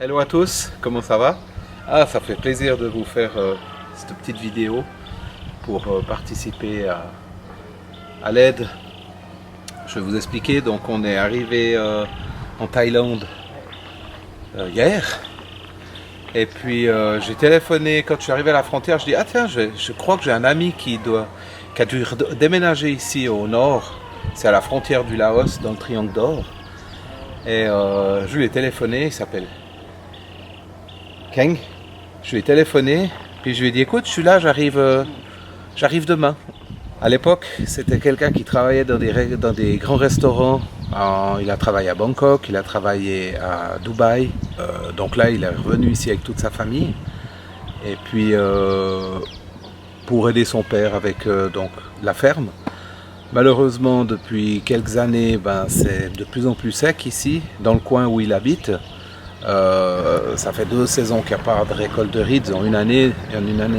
Hello à tous, comment ça va? Ah, ça fait plaisir de vous faire cette petite vidéo pour participer à l'aide. Je vais vous expliquer, donc on est arrivé en Thaïlande hier. Et puis j'ai téléphoné quand je suis arrivé à la frontière, je dis ah tiens, je crois que j'ai un ami qui a dû déménager ici au nord, c'est à la frontière du Laos, dans le Triangle d'Or. Et je lui ai téléphoné, il s'appelle Keng. Je lui ai téléphoné, puis je lui ai dit écoute, je suis là, j'arrive demain. À l'époque, c'était quelqu'un qui travaillait dans des grands restaurants. Il a travaillé à Bangkok, il a travaillé à Dubaï. Donc là, il est revenu ici avec toute sa famille. Et puis, pour aider son père avec donc, la ferme. Malheureusement, depuis quelques années, c'est de plus en plus sec ici, dans le coin où il habite. Ça fait 2 saisons qu'il n'y a pas de récolte de riz. En une année,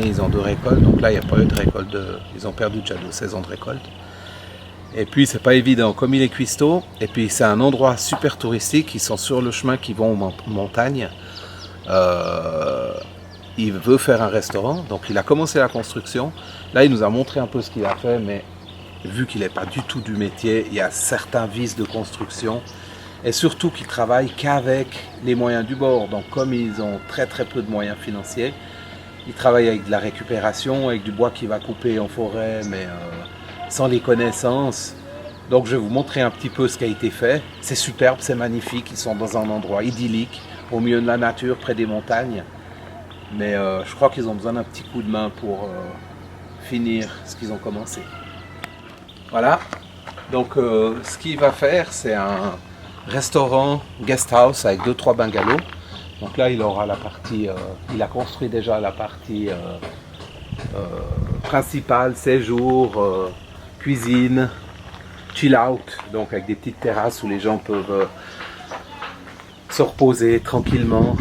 ils ont 2 récoltes. Donc là, il n'y a pas eu de récolte. Ils ont perdu déjà 2 saisons de récolte. Et puis, c'est pas évident. Comme il est cuistot, et puis c'est un endroit super touristique. Ils sont sur le chemin qui vont aux montagnes. Il veut faire un restaurant. Donc, il a commencé la construction. Là, il nous a montré un peu ce qu'il a fait. Mais vu qu'il n'est pas du tout du métier, il y a certains vices de construction. Et surtout qu'ils travaillent qu'avec les moyens du bord. Donc comme ils ont très peu de moyens financiers, ils travaillent avec de la récupération, avec du bois qui va couper en forêt, mais sans les connaissances. Donc je vais vous montrer un petit peu ce qui a été fait. C'est superbe, c'est magnifique, ils sont dans un endroit idyllique, au milieu de la nature, près des montagnes. Mais je crois qu'ils ont besoin d'un petit coup de main pour finir ce qu'ils ont commencé. Voilà, donc ce qu'il va faire, c'est un restaurant, guest house avec 2-3 bungalows. Donc là, il aura la partie, il a construit déjà la partie principale, séjour, cuisine, chill out, donc avec des petites terrasses où les gens peuvent se reposer tranquillement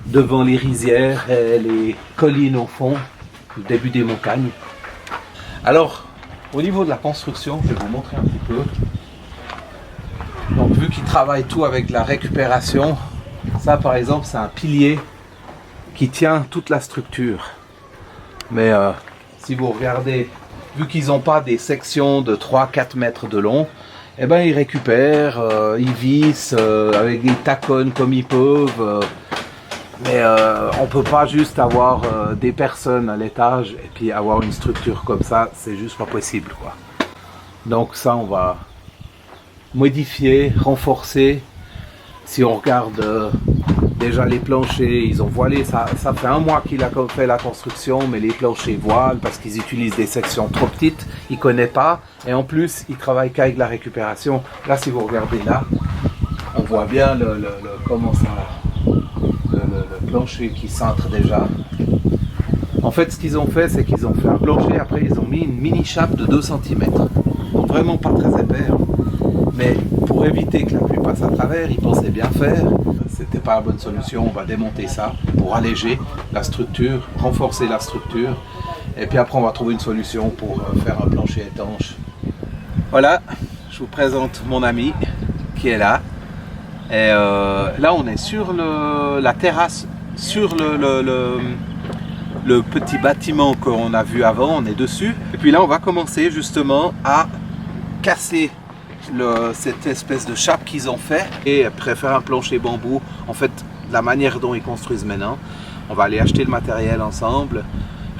devant les rizières et les collines au fond, au début des montagnes. Alors, au niveau de la construction, je vais vous montrer un petit peu. Donc vu qu'ils travaillent tout avec la récupération, ça par exemple c'est un pilier qui tient toute la structure. Mais si vous regardez, vu qu'ils n'ont pas des sections de 3-4 mètres de long, eh ben ils récupèrent, ils vissent avec des tacons comme ils peuvent. Mais on peut pas juste avoir des personnes à l'étage et puis avoir une structure comme ça, c'est juste pas possible quoi. Donc ça on va modifier, renforcer. Si on regarde déjà les planchers, ils ont voilé, ça fait 1 mois qu'il a fait la construction, mais les planchers voilent parce qu'ils utilisent des sections trop petites, ils ne connaissent pas, et en plus ils travaillent qu'avec la récupération. Là si vous regardez là, on voit bien comment ça, le plancher qui cintre déjà. En fait ce qu'ils ont fait, c'est qu'ils ont fait un plancher, après ils ont mis une mini chape de 2 cm, donc vraiment pas très épais. Mais pour éviter que la pluie passe à travers, ils pensaient bien faire. C'était pas la bonne solution, on va démonter ça pour alléger la structure, renforcer la structure. Et puis après on va trouver une solution pour faire un plancher étanche. Voilà, je vous présente mon ami qui est là. Et là on est sur la terrasse, sur le petit bâtiment qu'on a vu avant, on est dessus. Et puis là on va commencer justement à casser cette espèce de chape qu'ils ont fait et après faire un plancher bambou. En fait, la manière dont ils construisent maintenant, on va aller acheter le matériel ensemble,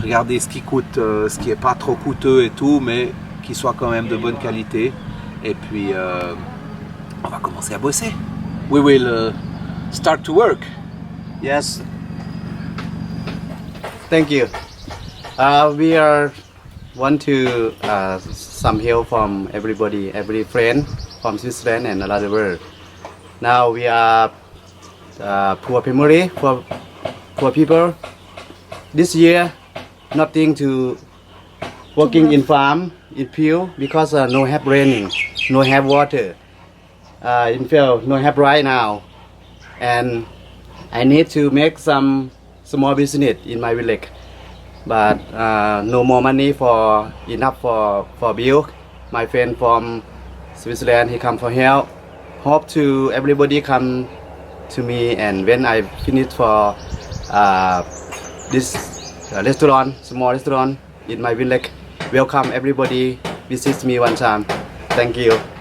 regarder ce qui coûte, ce qui est pas trop coûteux et tout, mais qui soit quand même de bonne qualité. Et puis on va commencer à bosser. We will start to work. Yes. Thank you. We want to some help from everybody, every friend from Switzerland and around the world. Now we are poor family, poor people. This year, nothing to working in farm, in field because no have raining, no have water. In field, no have right now, and I need to make some small business in my village. But no more money for enough for bill. My friend from Switzerland, he come for help. Hope to everybody come to me, and when I finish for this restaurant, small restaurant in my village, welcome everybody visit me one time. Thank you.